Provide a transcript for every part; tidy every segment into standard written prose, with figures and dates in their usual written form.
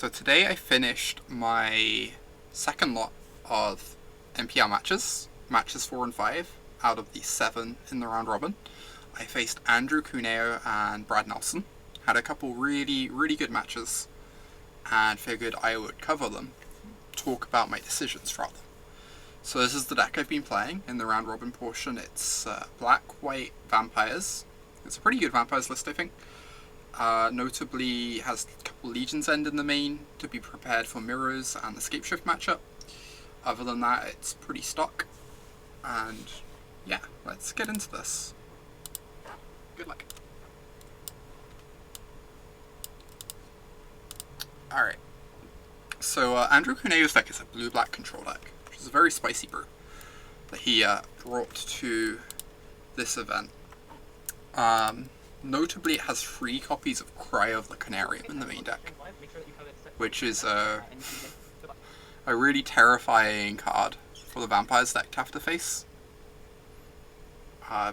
So today I finished my second lot of MPL matches, matches 4 and 5, out of the 7 in the round robin. I faced Andrew Cuneo and Brad Nelson, had a couple really good matches, and figured I would cover them, talk about my decisions from them. So this is the deck I've been playing in the round robin portion. It's black, white, vampires. It's a pretty good vampires list, I think. Notably has a couple Legion's End in the main to be prepared for mirrors and the Scapeshift matchup. Other than that, it's pretty stock. And yeah, let's get into this. Good luck. Alright. So Andrew Cuneo's deck is a blue-black control deck, which is a very spicy brew that he brought to this event. Notably, it has 3 copies of Cry of the Canarium in the main deck, which is a really terrifying card for the Vampires deck to have to face,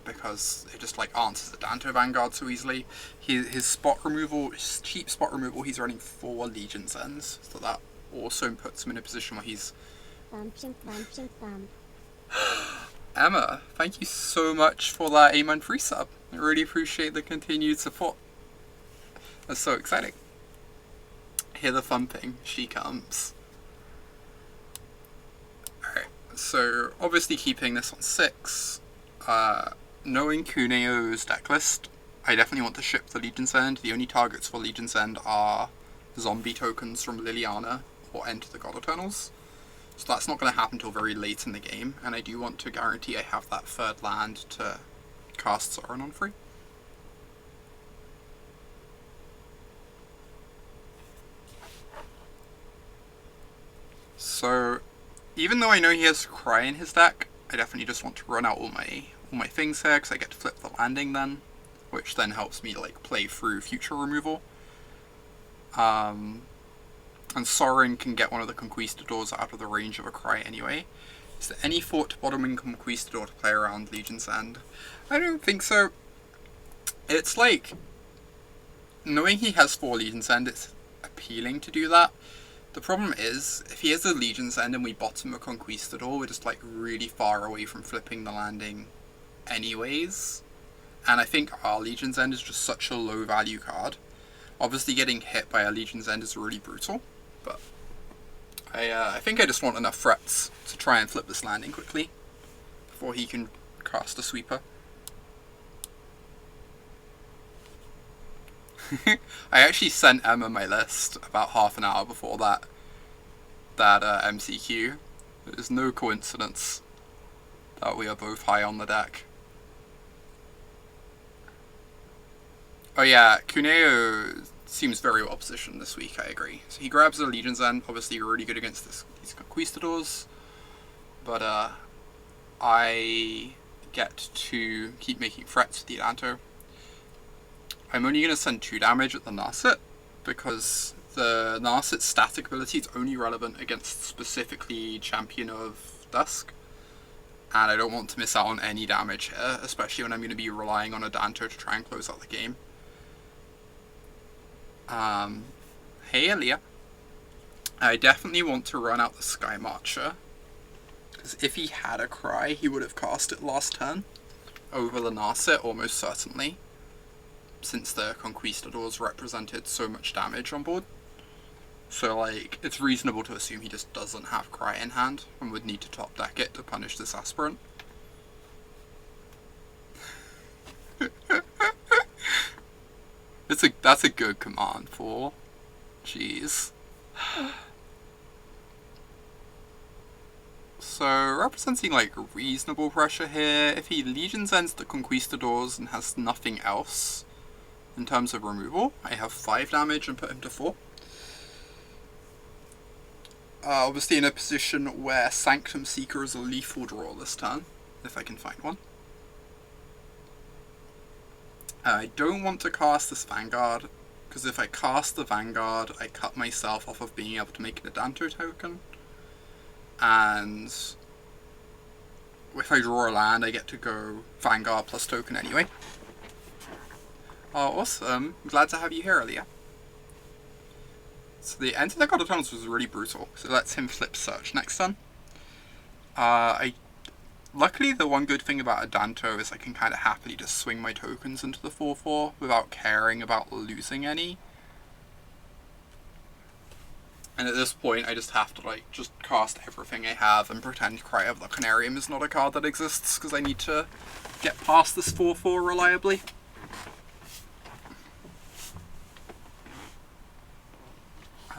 because it just answers the Danto Vanguard so easily. His spot removal, his cheap spot removal, he's running 4 Legion's Ends, so that also puts him in a position where he's... Emma, thank you so much for that Amen free sub. I really appreciate the continued support. That's so exciting. Hear the thumping. She comes. Alright, so obviously keeping this on 6. Knowing Cuneo's deck list, I definitely want to ship the Legion's End. The only targets for Legion's End are zombie tokens from Liliana or Enter the God Eternals. So that's not going to happen until very late in the game, and I do want to guarantee I have that 3rd land to cast Sauron on free. So, even though I know he has Cry in his deck, I definitely just want to run out all my things here, because I get to flip the landing then, which then helps me play through future removal. And Sauron can get one of the Conquistadors out of the range of a Cry anyway. Is there any thought to bottoming Conquistador to play around Legion's End? I don't think so. It's knowing he has 4 Legion's End, it's appealing to do that. The problem is, if he has a Legion's End and we bottom a Conquistador, we're just really far away from flipping the landing anyways. And I think our Legion's End is just such a low value card. Obviously getting hit by a Legion's End is really brutal, but I think I just want enough threats to try and flip this landing quickly before he can cast a sweeper. I actually sent Emma my list about half an hour before that MCQ. It is no coincidence that we are both high on the deck. Oh yeah, Cuneo seems very well positioned this week, I agree. So he grabs the Legion's End, obviously really good against these Conquistadors, but I get to keep making threats with the Adanto. I'm only going to send 2 damage at the Narset, because the Narset's static ability is only relevant against specifically Champion of Dusk, and I don't want to miss out on any damage here, especially when I'm going to be relying on Adanto to try and close out the game. Hey Elia. I definitely want to run out the Sky Marcher, because if he had a Cry, he would have cast it last turn over the Narset, almost certainly, since the Conquistadors represented so much damage on board. So it's reasonable to assume he just doesn't have Cry in hand, and would need to top deck it to punish this aspirant. That's a good command for. Jeez. So, representing reasonable pressure here. If he Legion's Ends the Conquistadors and has nothing else in terms of removal, I have 5 damage and put him to 4. Obviously in a position where Sanctum Seeker is a lethal draw this turn, if I can find one. I don't want to cast this Vanguard, because if I cast the Vanguard, I cut myself off of being able to make an Adanto token. And if I draw a land, I get to go Vanguard plus token anyway. Oh, awesome. Glad to have you here, Elia. So the end of the God of Tunnels was really brutal, so it lets him flip Search next turn. Luckily, the one good thing about Adanto is I can kind of happily just swing my tokens into the 4/4 without caring about losing any. And at this point, I just have to just cast everything I have and pretend Cry of the Canarium is not a card that exists, because I need to get past this 4/4 reliably.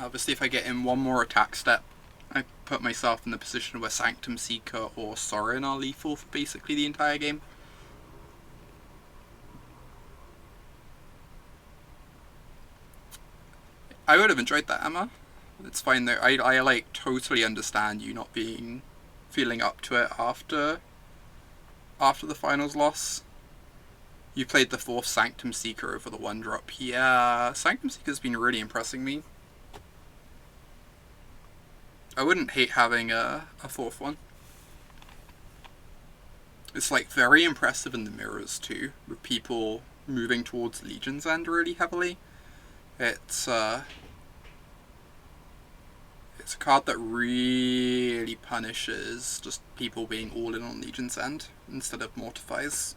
Obviously, if I get in one more attack step, I put myself in the position where Sanctum Seeker or Sorin are lethal for basically the entire game. I would have enjoyed that, Emma. It's fine though. I totally understand you not feeling up to it after the finals loss. You played the 4th Sanctum Seeker over the 1-drop. Yeah, Sanctum Seeker's been really impressing me. I wouldn't hate having a 4th one. It's very impressive in the mirrors too, with people moving towards Legion's End really heavily. It's a card that really punishes just people being all in on Legion's End instead of mortifies.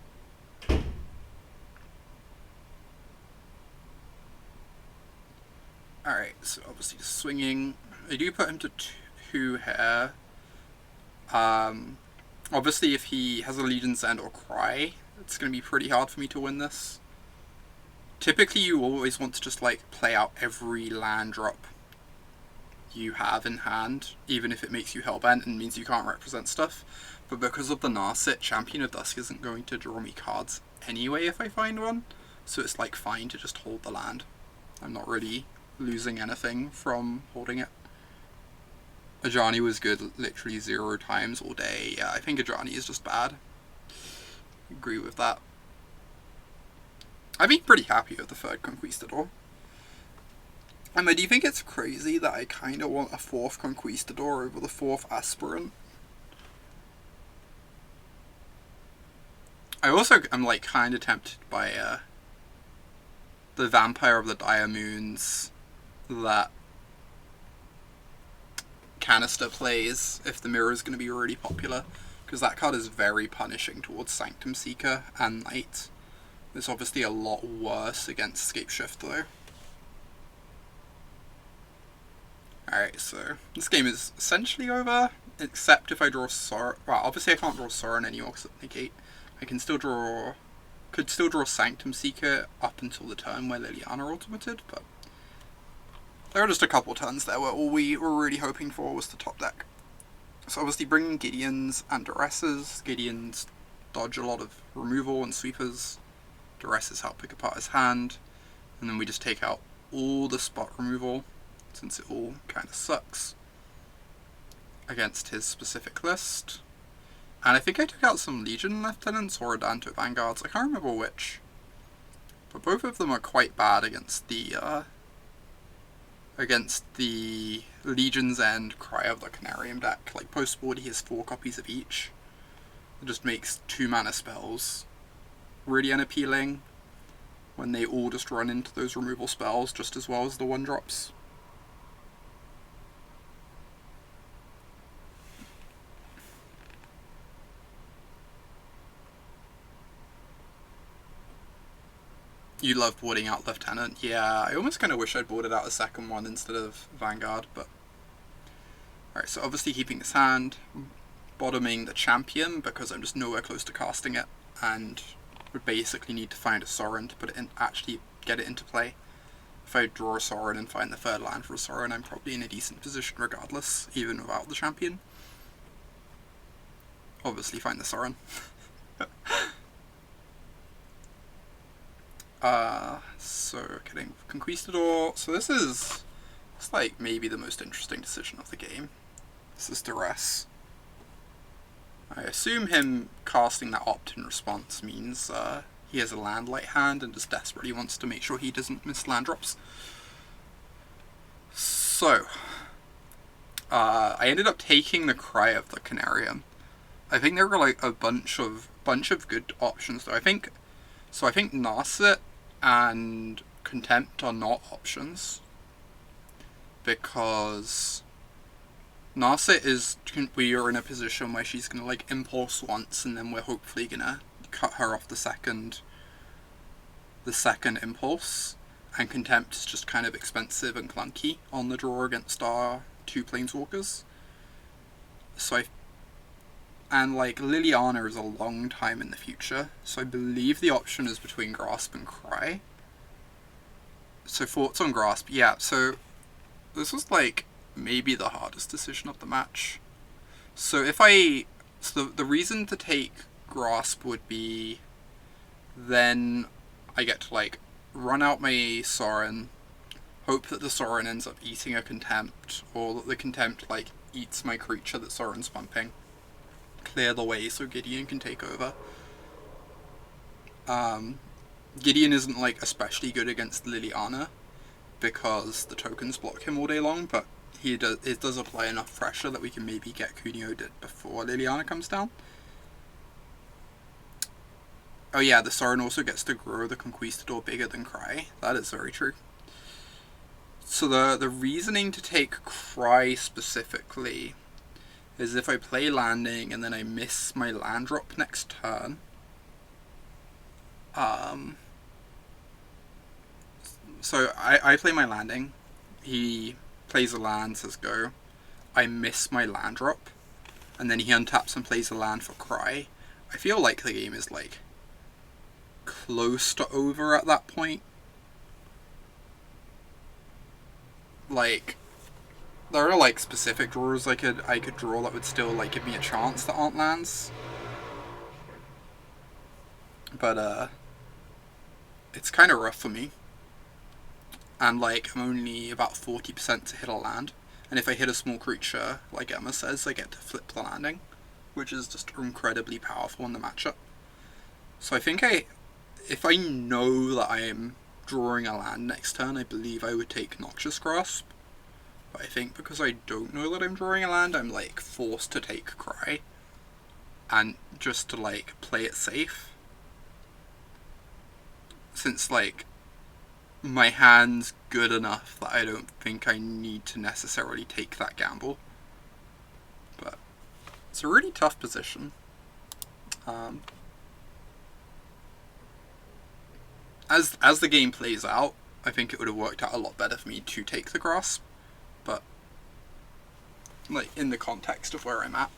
Alright, so obviously just swinging. I do put him to 2 here. Obviously if he has a Legion's End or Cry, it's going to be pretty hard for me to win this. Typically you always want to just play out every land drop you have in hand, even if it makes you hellbent and means you can't represent stuff. But because of the Narset, Champion of Dusk isn't going to draw me cards anyway if I find one, so it's fine to just hold the land. I'm not really losing anything from holding it. Ajani was good literally 0 times all day. Yeah, I think Ajani is just bad. Agree with that. I've been pretty happy with the 3rd Conquistador. And I do think it's crazy that I kind of want a 4th Conquistador over the 4th Aspirant. I also am kind of tempted by the Vampire of the Dire Moons that Canister plays if the mirror is going to be really popular, because that card is very punishing towards Sanctum Seeker and Knight. It's obviously a lot worse against Scapeshift though. Alright, so this game is essentially over, except if I draw Sorin. Well, obviously I can't draw Sorin anymore because of Negate. I can still draw... could still draw Sanctum Seeker up until the turn where Liliana ultimated, but there are just a couple turns there where all we were really hoping for was the top deck. So obviously bringing Gideons and Duresses. Gideons dodge a lot of removal and sweepers. Duresses help pick apart his hand. And then we just take out all the spot removal, since it all kind of sucks, against his specific list. And I think I took out some Legion Lieutenants or Adanto Vanguards, I can't remember which. But both of them are quite bad against the Legion's End Cry of the Canarium deck. Post-board he has 4 copies of each. It just makes 2-mana spells really unappealing when they all just run into those removal spells just as well as the 1-drops. You love boarding out Lieutenant. Yeah, I almost kind of wish I'd boarded out a second one instead of Vanguard, but... Alright, so obviously keeping his hand, bottoming the Champion because I'm just nowhere close to casting it, and would basically need to find a Sorin to put it in, actually get it into play. If I draw a Sorin and find the 3rd land for a Sorin, I'm probably in a decent position regardless, even without the Champion. Obviously find the Sorin. So getting Conquistador. So this is, it's maybe the most interesting decision of the game. This is Duress. I assume him casting that opt-in response means he has a land light hand and just desperately wants to make sure he doesn't miss land drops. So I ended up taking the Cry of the Canarium. I think there were a bunch of good options though. I think Narset and Contempt are not options. because Narset is, we are in a position where she's gonna like impulse once, and then we're hopefully gonna cut her off the second impulse, and Contempt is just kind of expensive and clunky on the draw against our two planeswalkers. And like Liliana is a long time in the future, so I believe the option is between Grasp and Cry. So thoughts on Grasp? Yeah, so this was like maybe the hardest decision of the match. So the reason to take Grasp would be then I get to like run out my Sorin, hope that the Sorin ends up eating a Contempt, or that the Contempt like eats my creature that Sorin's pumping. Clear the way so Gideon can take over. Gideon isn't like especially good against Liliana because the tokens block him all day long, but it does apply enough pressure that we can maybe get Cuneo dead before Liliana comes down. Oh yeah, the Sorin also gets to grow the Conquistador bigger than Cry. That is very true. So the reasoning to take Cry specifically is if I play landing and then I miss my land drop next turn. So I play my landing. He plays a land, says go. I miss my land drop, and then he untaps and plays a land for Cry. I feel like the game is like close to over at that point. Like, there are like specific draws I could draw that would still like give me a chance that aren't lands. But it's kind of rough for me. And like I'm only about 40% to hit a land. And if I hit a small creature, like Emma says, I get to flip the landing, which is just incredibly powerful in the matchup. So I think if I know that I am drawing a land next turn, I believe I would take Noxious Grasp. But I think because I don't know that I'm drawing a land, I'm like forced to take Cry. And just to like play it safe. Since like my hand's good enough that I don't think I need to necessarily take that gamble. But it's a really tough position. As the game plays out, I think it would have worked out a lot better for me to take the Grasp. But like in the context of where I'm at,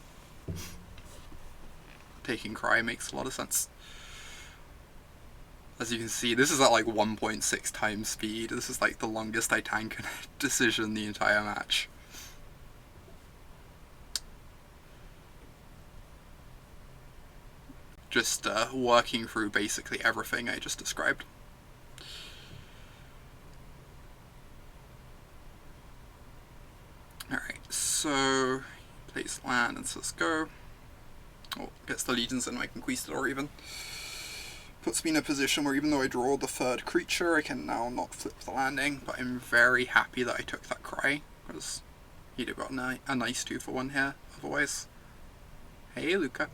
taking Cry makes a lot of sense. As you can see, this is at like 1.6 times speed. This is like the longest I tank a decision the entire match. Just working through basically everything I just described. Alright, so plays land and says go. Oh, gets the Legions and my Conquistador even. Puts me in a position where even though I draw the third creature, I can now not flip the landing, but I'm very happy that I took that Cry, because he'd have got a nice 2-for-1 here, otherwise. Hey, Luca.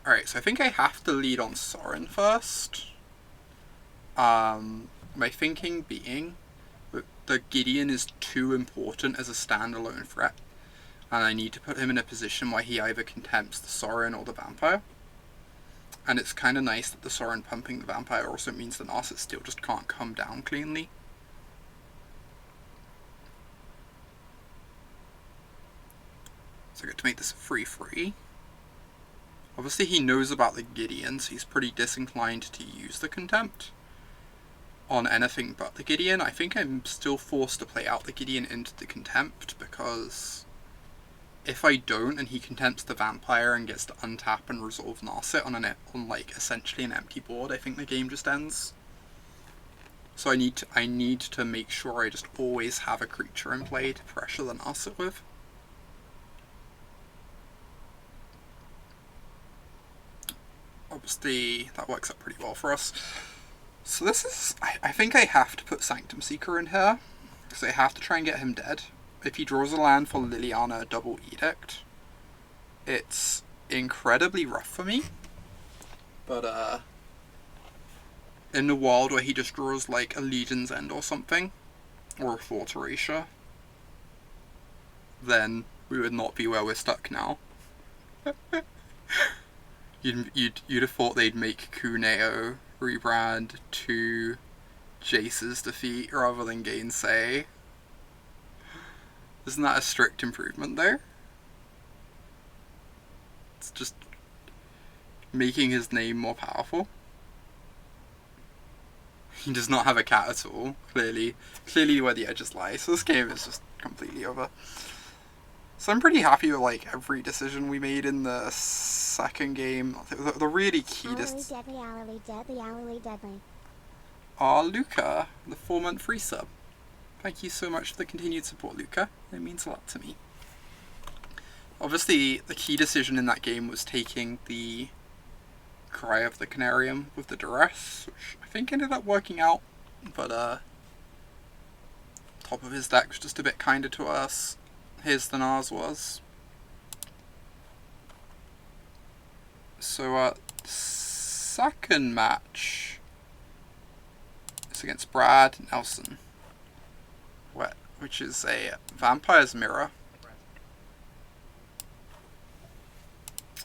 Alright, so I think I have to lead on Sorin first. My thinking being that the Gideon is too important as a standalone threat, and I need to put him in a position where he either contempts the Sorin or the Vampire. And it's kind of nice that the Sorin pumping the Vampire also means the Narset still just can't come down cleanly. So I get to make this a 3/3. Obviously he knows about the Gideon, so he's pretty disinclined to use the Contempt on anything but the Gideon. I think I'm still forced to play out the Gideon into the Contempt, because if I don't and he contempts the Vampire and gets to untap and resolve Narset on like essentially an empty board, I think the game just ends. So I need to make sure I just always have a creature in play to pressure the Narset with. Obviously that works out pretty well for us. So this is, I think I have to put Sanctum Seeker in here, because I have to try and get him dead. If he draws a land for Liliana double Edict, it's incredibly rough for me. But in the world where he just draws like a Legion's End or something, or a Thought Erasure, then we would not be where we're stuck now. You'd have thought they'd make Cuneo rebrand to Jace's defeat rather than Gainsay. Isn't that a strict improvement there? It's just making his name more powerful. He does not have a cat at all, clearly where the edges lie, so this game is just completely over. So I'm pretty happy with like every decision we made in the second game. The really key deadly. Ah, Luca, the 4-month free sub. Thank you so much for the continued support, Luca. It means a lot to me. Obviously, the key decision in that game was taking the Cry of the Canarium with the Duress, which I think ended up working out, but top of his deck was just a bit kinder to us, his than ours was. So, second match is against Brad Nelson, which is a Vampire's Mirror.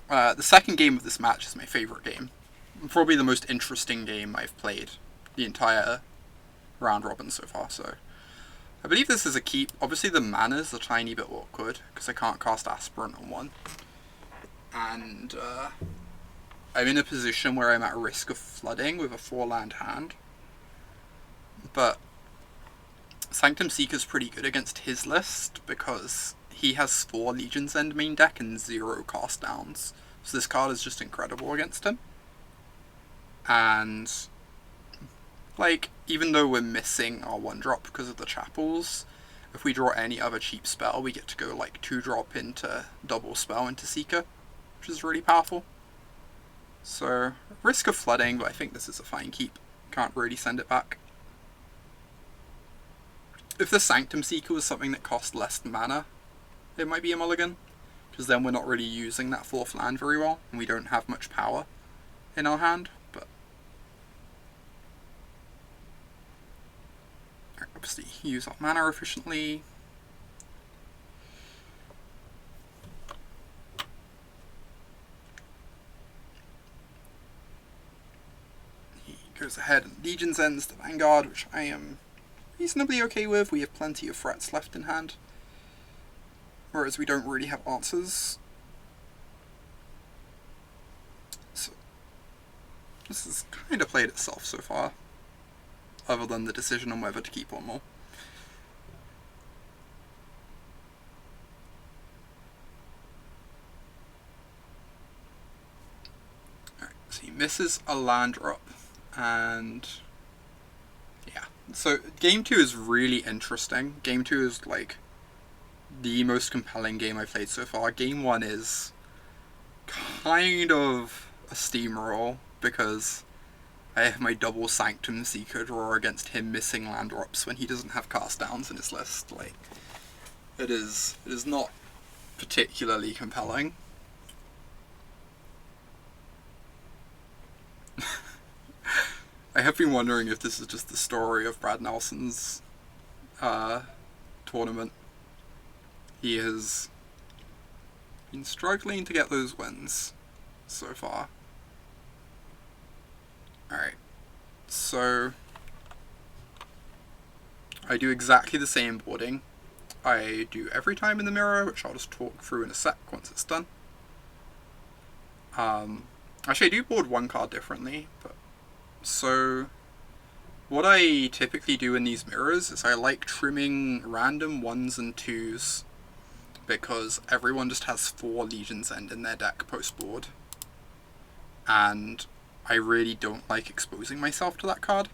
The second game of this match is my favourite game. Probably the most interesting game I've played the entire round robin so far, so I believe this is a keep. Obviously the mana's a tiny bit awkward, because I can't cast Aspirant on one. And I'm in a position where I'm at risk of flooding with a 4-land hand. But Sanctum Seeker's pretty good against his list, because he has 4 Legion's End main deck and 0 cast downs. So this card is just incredible against him. And like, even though we're missing our 1-drop because of the chapels, if we draw any other cheap spell, we get to go like 2-drop into double spell into Seeker, which is really powerful. So, risk of flooding, but I think this is a fine keep. Can't really send it back. If the Sanctum Seeker was something that cost less mana, it might be a mulligan, because then we're not really using that 4th land very well, and we don't have much power in our hand, but obviously use our mana efficiently. He goes ahead and Legion's Ends the Vanguard, which I am reasonably okay with. We have plenty of threats left in hand, whereas we don't really have answers. So this has kind of played itself so far, other than the decision on whether to keep one more. Alright, so he misses a land drop, and yeah. So game 2 is really interesting. Game 2 is like the most compelling game I've played so far. Game 1 is kind of a steamroll, because I have my double Sanctum Seeker draw against him missing land drops when he doesn't have cast downs in his list. Like, it is not particularly compelling. I have been wondering if this is just the story of Brad Nelson's tournament. He has been struggling to get those wins so far. Alright, so I do exactly the same boarding I do every time in the mirror, which I'll just talk through in a sec once it's done. Actually, I do board one card differently, but so what I typically do in these mirrors is I like trimming random 1s and 2s, because everyone just has 4 Legion's End in their deck post-board, and I really don't like exposing myself to that card.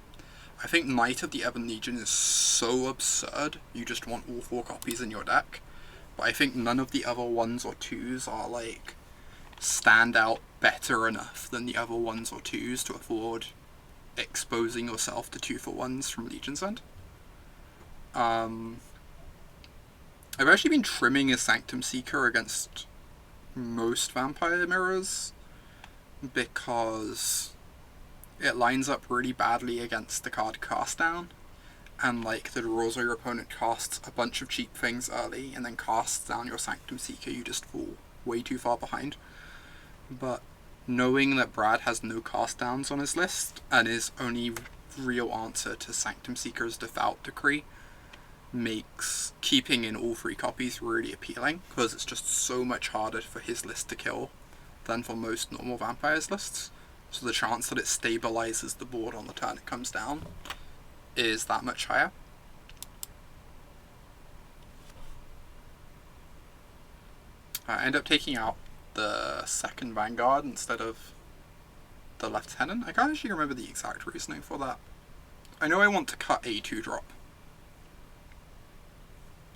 I think Knight of the Ebon Legion is so absurd, you just want all 4 copies in your deck, but I think none of the other 1s or 2s are like stand out better enough than the other 1s or 2s to afford exposing yourself to 2-for-1s from Legion's End. I've actually been trimming his Sanctum Seeker against most Vampire Mirrors, because it lines up really badly against the card Cast Down, and like the draws where your opponent casts a bunch of cheap things early and then casts down your Sanctum Seeker, you just fall way too far behind. But knowing that Brad has no cast downs on his list and his only real answer to Sanctum Seeker's Devout Decree makes keeping in all 3 copies really appealing, because it's just so much harder for his list to kill than for most normal vampires lists. So the chance that it stabilizes the board on the turn it comes down is that much higher. I end up taking out the second Vanguard instead of the Lieutenant. I can't actually remember the exact reasoning for that. I know I want to cut a 2-drop.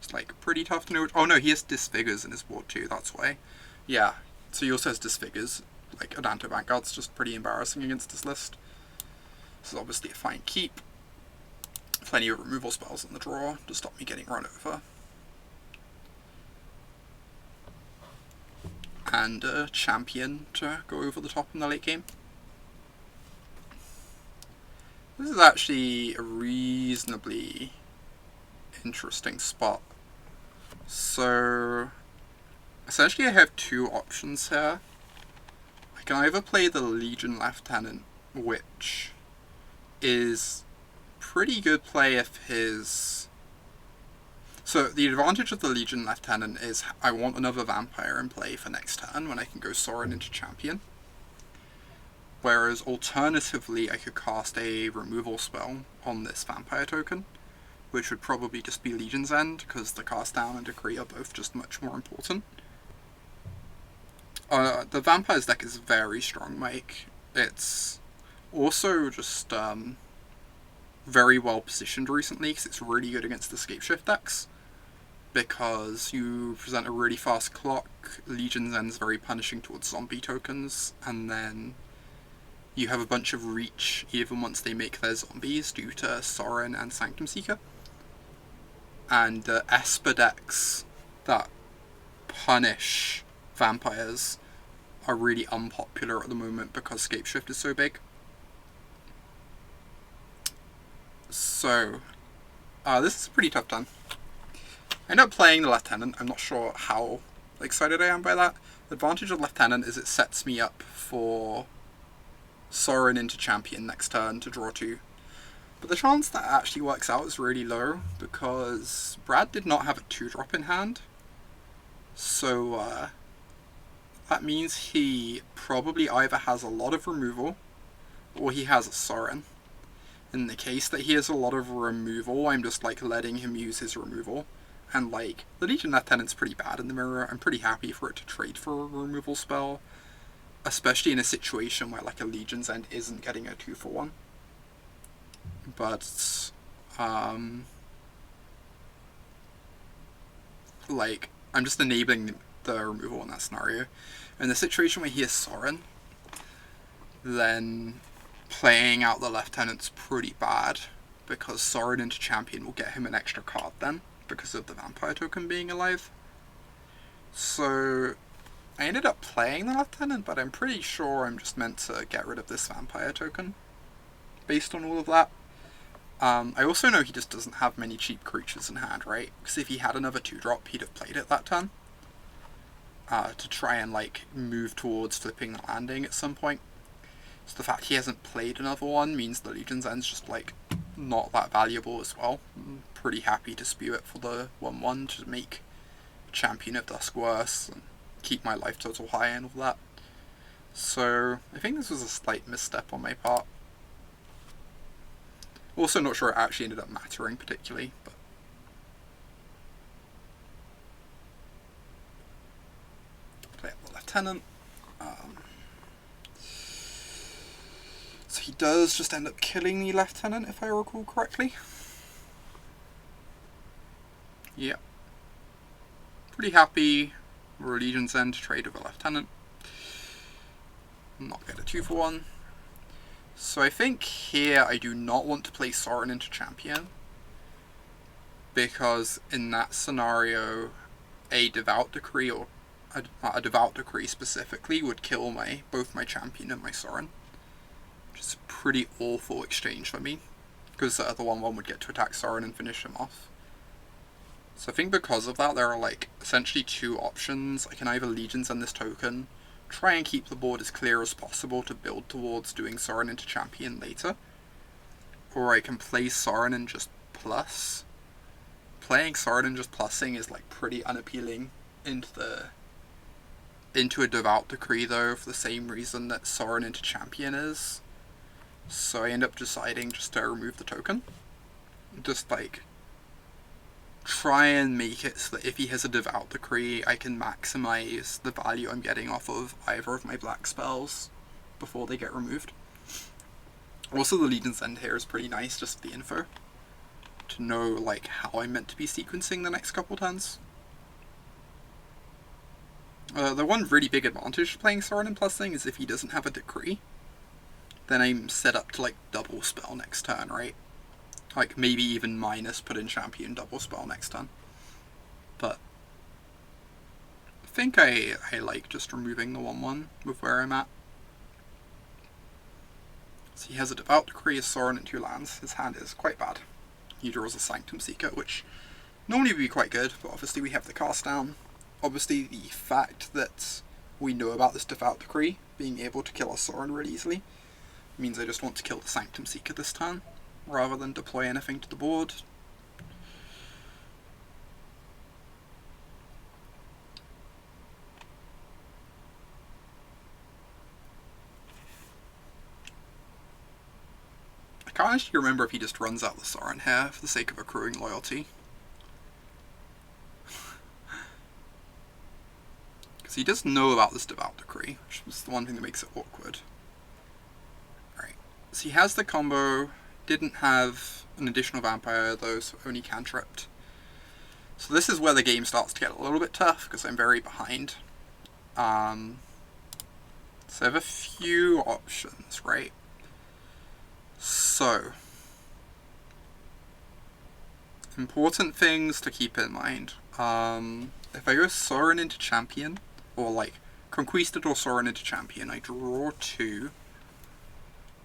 It's like pretty tough to know. Oh no, he has Disfigures in his board too, that's why. Yeah, so he also has Disfigures. Like, Adanto Vanguard's just pretty embarrassing against this list. This is obviously a fine keep. Plenty of removal spells in the drawer to stop me getting run over. And a champion to go over the top in the late game. This is actually a reasonably interesting spot. So, essentially I have 2 options here. I can either play the Legion Lieutenant, which is pretty good play if his... So the advantage of the Legion Lieutenant is I want another Vampire in play for next turn when I can go Sorin into Champion. Whereas alternatively I could cast a removal spell on this Vampire token, which would probably just be Legion's End, because the cast down and decree are both just much more important. The Vampires deck is very strong, Mike. It's also just very well positioned recently, because it's really good against the Scapeshift decks. Because you present a really fast clock, Legion's End's very punishing towards zombie tokens, and then you have a bunch of reach even once they make their zombies due to Sorin and Sanctum Seeker. And Esper decks that punish vampires are really unpopular at the moment because Scapeshift is so big. So, this is a pretty tough turn. I end up playing the Lieutenant. I'm not sure how excited I am by that. The advantage of Lieutenant is it sets me up for Sorin into Champion next turn to draw 2. But the chance that actually works out is really low, because Brad did not have a 2-drop in hand. So, that means he probably either has a lot of removal, or he has a Sorin. In the case that he has a lot of removal, I'm just like letting him use his removal. And like, the Legion Lieutenant's pretty bad in the mirror. I'm pretty happy for it to trade for a removal spell, especially in a situation where like a Legion's End isn't getting a 2-for-1. But, like, I'm just enabling the removal in that scenario. In the situation where he has Sorin, then playing out the Lieutenant's pretty bad, because Sorin into Champion will get him an extra card then, because of the Vampire token being alive. So, I ended up playing the Lieutenant, but I'm pretty sure I'm just meant to get rid of this Vampire token, based on all of that. I also know he just doesn't have many cheap creatures in hand, right? Because if he had another 2-drop, he'd have played it that turn. To try and, like, move towards flipping the landing at some point. So the fact he hasn't played another one means the Legion's End's just, like, not that valuable as well. I'm pretty happy to spew it for the 1-1 to make Champion of Dusk worse and keep my life total high and all that. So, I think this was a slight misstep on my part. Also not sure it actually ended up mattering particularly, but... Play up the Lieutenant. So he does just end up killing the Lieutenant, if I recall correctly. Yeah. Pretty happy. Legion's End to trade with a Lieutenant. Not get a 2-for-1. So I think here I do not want to play Sorin into Champion, because in that scenario a Devout Decree, or a Devout Decree specifically, would kill both my Champion and my Sorin, which is a pretty awful exchange for me. because the other 1/1 would get to attack Sorin and finish him off. So I think because of that, there are like essentially two options. I can either Legions and this token, try and keep the board as clear as possible to build towards doing Sorin into champion later, or I can play Sorin and just plus. Playing Sorin and just plussing is like pretty unappealing into a Devout Decree though, for the same reason that Sorin into champion is. So I end up deciding just to remove the token. Just like try and make it so that if he has a Devout Decree, I can maximize the value I'm getting off of either of my black spells before they get removed. Also, the Legion's End here is pretty nice, just the info, to know like how I'm meant to be sequencing the next couple turns. The one really big advantage of playing Sorin and plussing is if he doesn't have a Decree, then I'm set up to like double spell next turn, right? Like maybe even minus put in champion double spell next turn. But I think I like just removing the 1/1 with where I'm at. So he has a Devout Decree, a Sorin, and 2 lands. His hand is quite bad. He draws a Sanctum Seeker, which normally would be quite good, but obviously we have the cast down. Obviously the fact that we know about this Devout Decree being able to kill a Sorin really easily means I just want to kill the Sanctum Seeker this turn, rather than deploy anything to the board. I can't actually remember if he just runs out the Sorin here for the sake of accruing loyalty. Because he does know about this Devout Decree, which is the one thing that makes it awkward. Right, so he has the combo, didn't have an additional vampire though, so only cantripped. So this is where the game starts to get a little bit tough, because I'm very behind. So I have a few options, right? So, important things to keep in mind. If I go Sorin into champion, or like Conquistador Sorin into champion, I draw 2.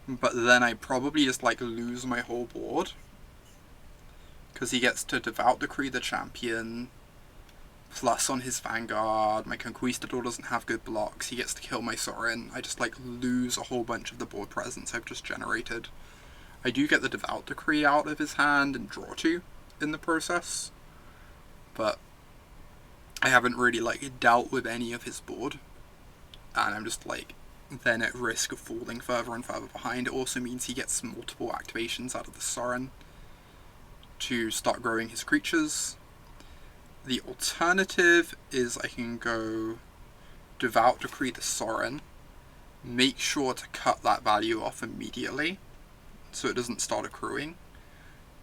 But then I probably just like lose my whole board, because he gets to Devout Decree the champion, plus on his Vanguard, my Conquistador doesn't have good blocks, he gets to kill my Sorin, I just like lose a whole bunch of the board presence I've just generated. I do get the Devout Decree out of his hand and draw 2 in the process, but I haven't really like dealt with any of his board, and I'm just like then at risk of falling further and further behind. It also means he gets multiple activations out of the Sorin to start growing his creatures. The alternative is I can go Devout Decree the Sorin, make sure to cut that value off immediately so it doesn't start accruing,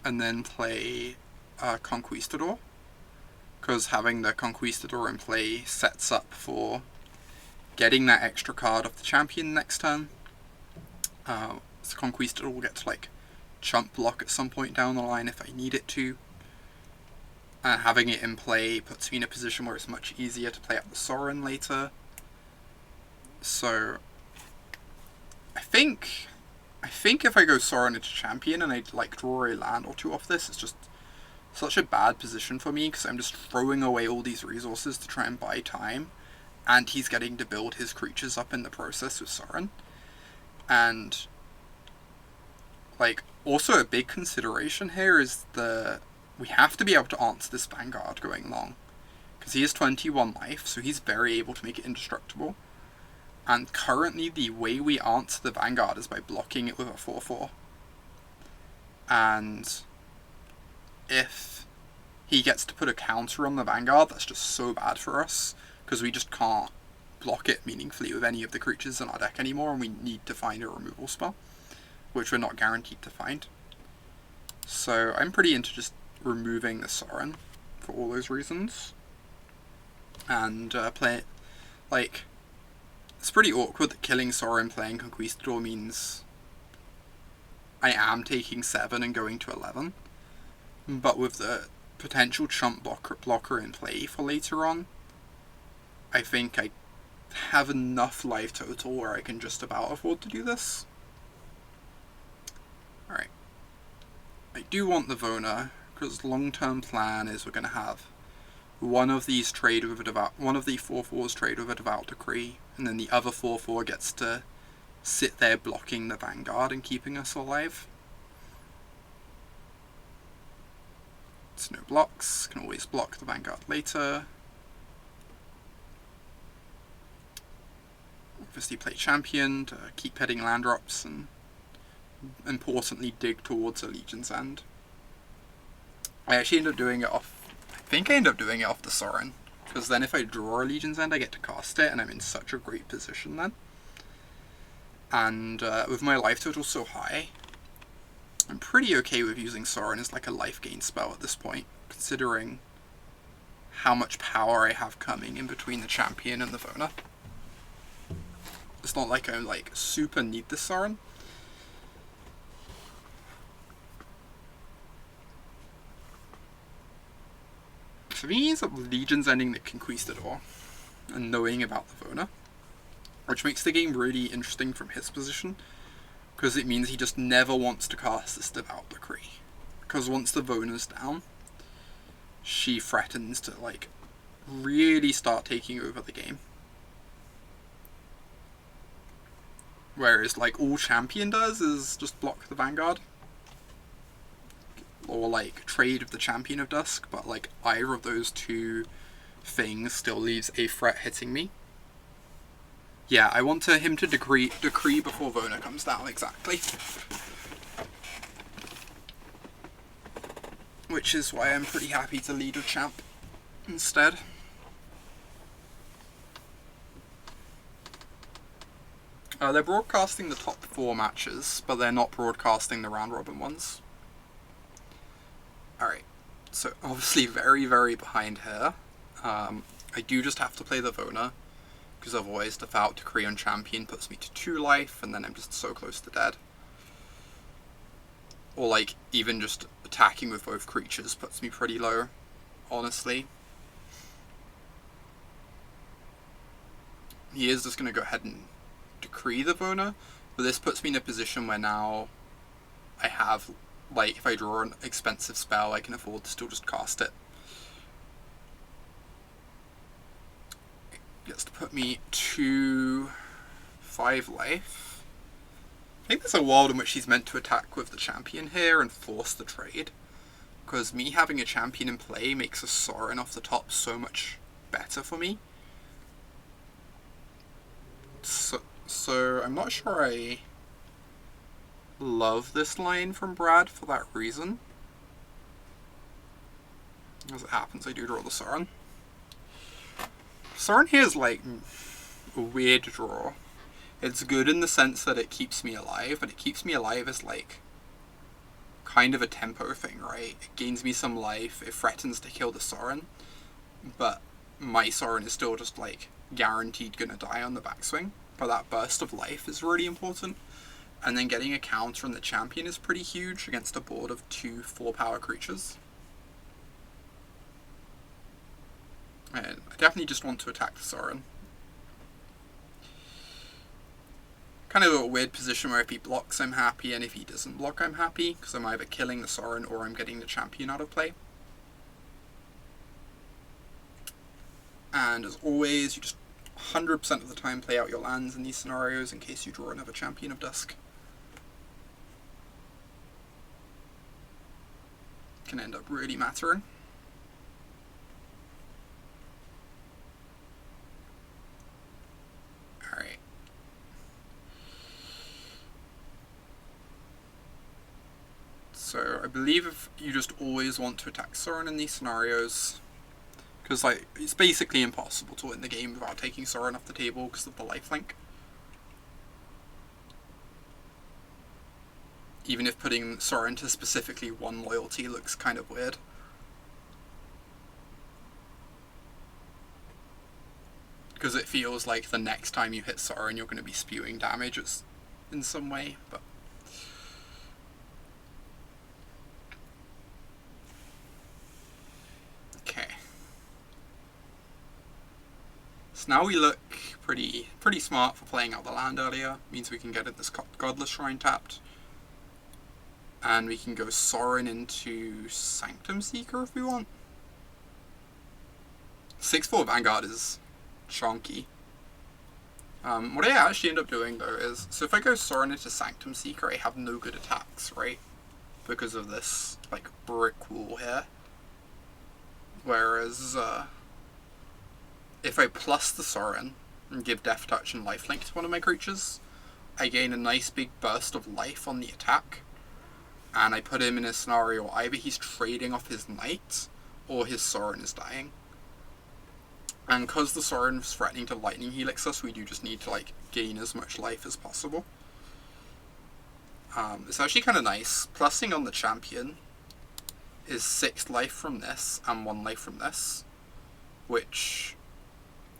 and then play Conquistador, because having the Conquistador in play sets up for getting that extra card off the champion next turn. So Conquistador will get to like chump block at some point down the line if I need it to. And having it in play puts me in a position where it's much easier to play out the Sorin later. So I think if I go Sorin into champion and I like draw a land or 2 off this, it's just such a bad position for me, because I'm just throwing away all these resources to try and buy time, and he's getting to build his creatures up in the process with Sorin. And like also a big consideration here is we have to be able to answer this Vanguard going long, because he has 21 life, so he's very able to make it indestructible. And currently the way we answer the Vanguard is by blocking it with a 4/4. And if he gets to put a counter on the Vanguard, that's just so bad for us, because we just can't block it meaningfully with any of the creatures in our deck anymore, and we need to find a removal spell, which we're not guaranteed to find. So I'm pretty into just removing the Sorin for all those reasons, and play it. Like, it's pretty awkward that killing Sorin playing Conquistador means I am taking 7 and going to 11, but with the potential chump blocker in play for later on, I think I have enough life total where I can just about afford to do this. Alright. I do want the Vona, because long-term plan is we're going to have one of these trade with a devout, one of the 4/4s trade with a devout decree, and then the other 4/4 gets to sit there blocking the Vanguard and keeping us alive. It's no blocks, can always block the Vanguard later. Obviously play champion to keep heading land drops and importantly dig towards a Legion's End. I actually end up doing it off, I think I end up doing it off the Sorin, because then if I draw a Legion's End I get to cast it and I'm in such a great position then. And with my life total so high, I'm pretty okay with using Sorin as like a life gain spell at this point, considering how much power I have coming in between the champion and the Vona. It's not like I like super need this Sorin. So he ends up Legion's Ending the Conquistador and knowing about the Vona, which makes the game really interesting from his position, because it means he just never wants to cast this Devout Decree. Because once the Vona's down, she threatens to like really start taking over the game. Whereas like all Champion does is just block the Vanguard. Or like trade with the Champion of Dusk, but like either of those two things still leaves a threat hitting me. Yeah, I want him to decree before Vona comes down, exactly. Which is why I'm pretty happy to lead with Champ instead. They're broadcasting the top 4 matches, but they're not broadcasting the round robin ones. Alright, so obviously very, very behind here. I do just have to play the Vona, because otherwise Devout Decree on Champion puts me to 2 life, and then I'm just so close to dead. Or like, even just attacking with both creatures puts me pretty low, honestly. He is just going to go ahead and decree the Vona, but this puts me in a position where now I have, like, if I draw an expensive spell, I can afford to still just cast it. It gets to put me to 5 life. I think there's a world in which he's meant to attack with the champion here and force the trade, because me having a champion in play makes a Sorin off the top so much better for me. So I'm not sure I love this line from Brad for that reason. As it happens, I do draw the Sorin. Sorin here is like a weird draw. It's good in the sense that it keeps me alive, but it keeps me alive as like kind of a tempo thing, right? It gains me some life, it threatens to kill the Sorin, but my Sorin is still just like guaranteed gonna die on the backswing. But that burst of life is really important. And then getting a counter on the champion is pretty huge against a board of 2 4-power creatures. And I definitely just want to attack the Sorin. Kind of a weird position where if he blocks I'm happy, and if he doesn't block I'm happy, because I'm either killing the Sorin or I'm getting the champion out of play. And as always, you just 100% of the time play out your lands in these scenarios in case you draw another Champion of Dusk. Can end up really mattering. Alright. So I believe if you just always want to attack Sorin in these scenarios, because like it's basically impossible to win the game without taking Sorin off the table because of the lifelink. Even if putting Sorin to specifically 1 loyalty looks kind of weird. Because it feels like the next time you hit Sorin you're going to be spewing damage in some way, but... Okay. So now we look pretty smart for playing out the land earlier. Means we can get in this Godless Shrine tapped. And we can go Sorin into Sanctum Seeker if we want. 6/4 Vanguard is chunky. What I actually end up doing though is, so if I go Sorin into Sanctum Seeker, I have no good attacks, right? Because of this, like, brick wall here. Whereas, if I plus the Sorin and give Death Touch and Lifelink to one of my creatures, I gain a nice big burst of life on the attack. And I put him in a scenario either he's trading off his knight, or his Sorin is dying. And because the Sorin is threatening to Lightning Helix us, we do just need to, like, gain as much life as possible. It's actually kind of nice. Plussing on the champion is 6 life from this and 1 life from this, which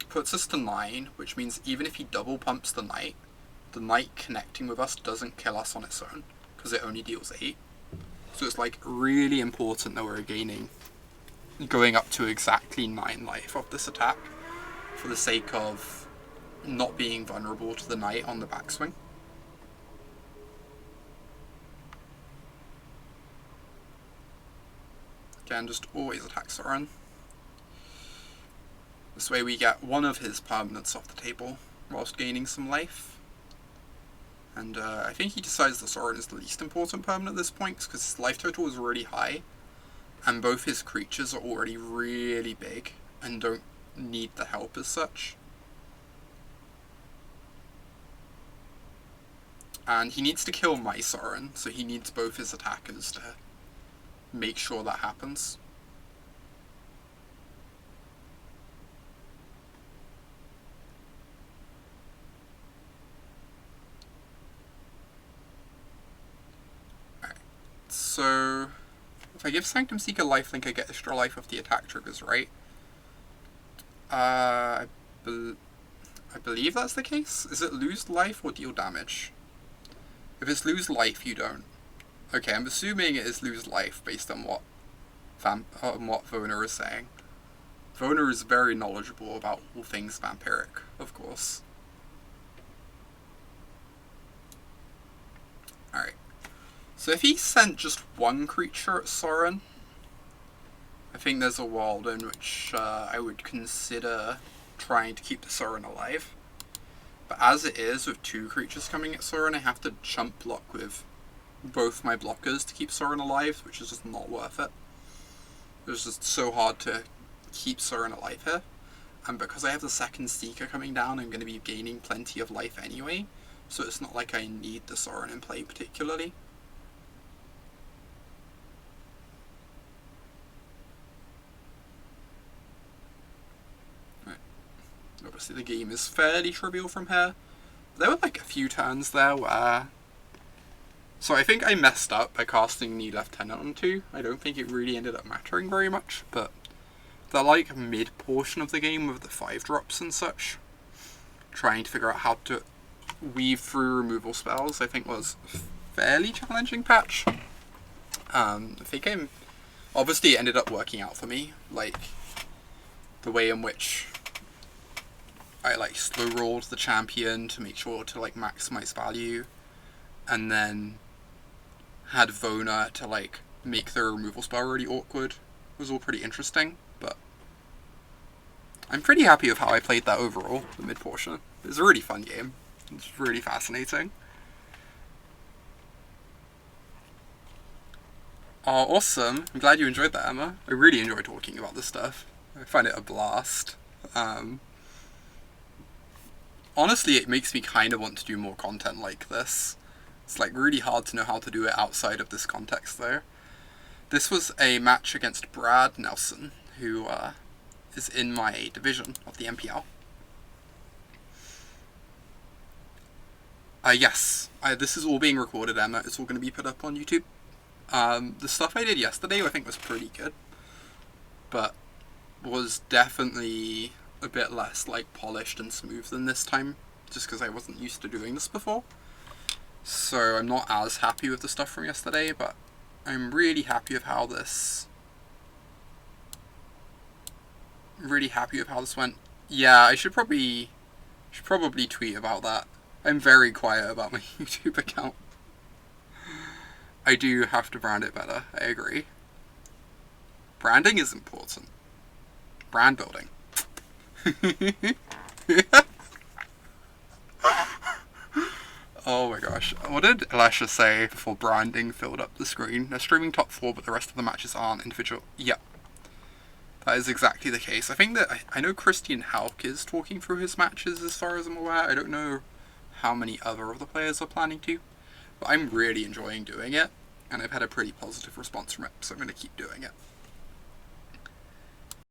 puts us to 9, which means even if he double pumps the knight connecting with us doesn't kill us on its own, because it only deals 8. So it's, like, really important that we're going up to exactly 9 life of this attack, for the sake of not being vulnerable to the knight on the backswing. Again, just always attack Sorin. This way we get one of his permanents off the table, whilst gaining some life. And I think he decides that Sorin is the least important permanent at this point, because his life total is really high, and both his creatures are already really big, and don't need the help as such. And he needs to kill my Sorin, so he needs both his attackers to make sure that happens. Alright, so if I give Sanctum Seeker lifelink, I get extra life of the attack triggers, right? I believe that's the case. Is it lose life or deal damage? If it's lose life, you don't. Okay, I'm assuming it is lose life based on what Vona is saying. Vona is very knowledgeable about all things vampiric, of course. Alright. So if he sent just one creature at Sorin, I think there's a world in which I would consider trying to keep the Sorin alive. But as it is, with 2 creatures coming at Sorin, I have to chump block with both my blockers to keep Sorin alive, which is just not worth it. It's just so hard to keep Sorin alive here. And because I have the second Seeker coming down, I'm going to be gaining plenty of life anyway, so it's not like I need the Sorin in play particularly. Right. Obviously the game is fairly trivial from here. There were like a few turns there where... So I think I messed up by casting Knee Lieutenant on 2. I don't think it really ended up mattering very much, but the like mid portion of the game with the 5-drops and such, trying to figure out how to weave through removal spells, I think was a fairly challenging patch. I think obviously it ended up working out for me, like the way in which I like slow rolled the champion to make sure to like maximize value, and then had Vona to like make the removal spell really awkward. It was all pretty interesting, but I'm pretty happy with how I played that overall, the mid portion. It was a really fun game. It's really fascinating. Oh, awesome. I'm glad you enjoyed that, Emma. I really enjoy talking about this stuff. I find it a blast. Honestly, it makes me kind of want to do more content like this. It's like really hard to know how to do it outside of this context though. This was a match against Brad Nelson, who is in my division of the MPL. Yes, this is all being recorded, Emma. It's all going to be put up on YouTube. The stuff I did yesterday I think was pretty good, but was definitely a bit less like polished and smooth than this time, just because I wasn't used to doing this before. So I'm not as happy with the stuff from yesterday, but I'm really happy with how this... went. Yeah, I should probably tweet about that. I'm very quiet about my YouTube account. I do have to brand it better. I agree. Branding is important. Brand building. Oh my gosh. What did Elisha say before branding filled up the screen? They're streaming top 4, but the rest of the matches aren't individual. Yep. That is exactly the case. I think that I know Christian Hauck is talking through his matches as far as I'm aware. I don't know how many other of the players are planning to, but I'm really enjoying doing it, and I've had a pretty positive response from it, so I'm going to keep doing it.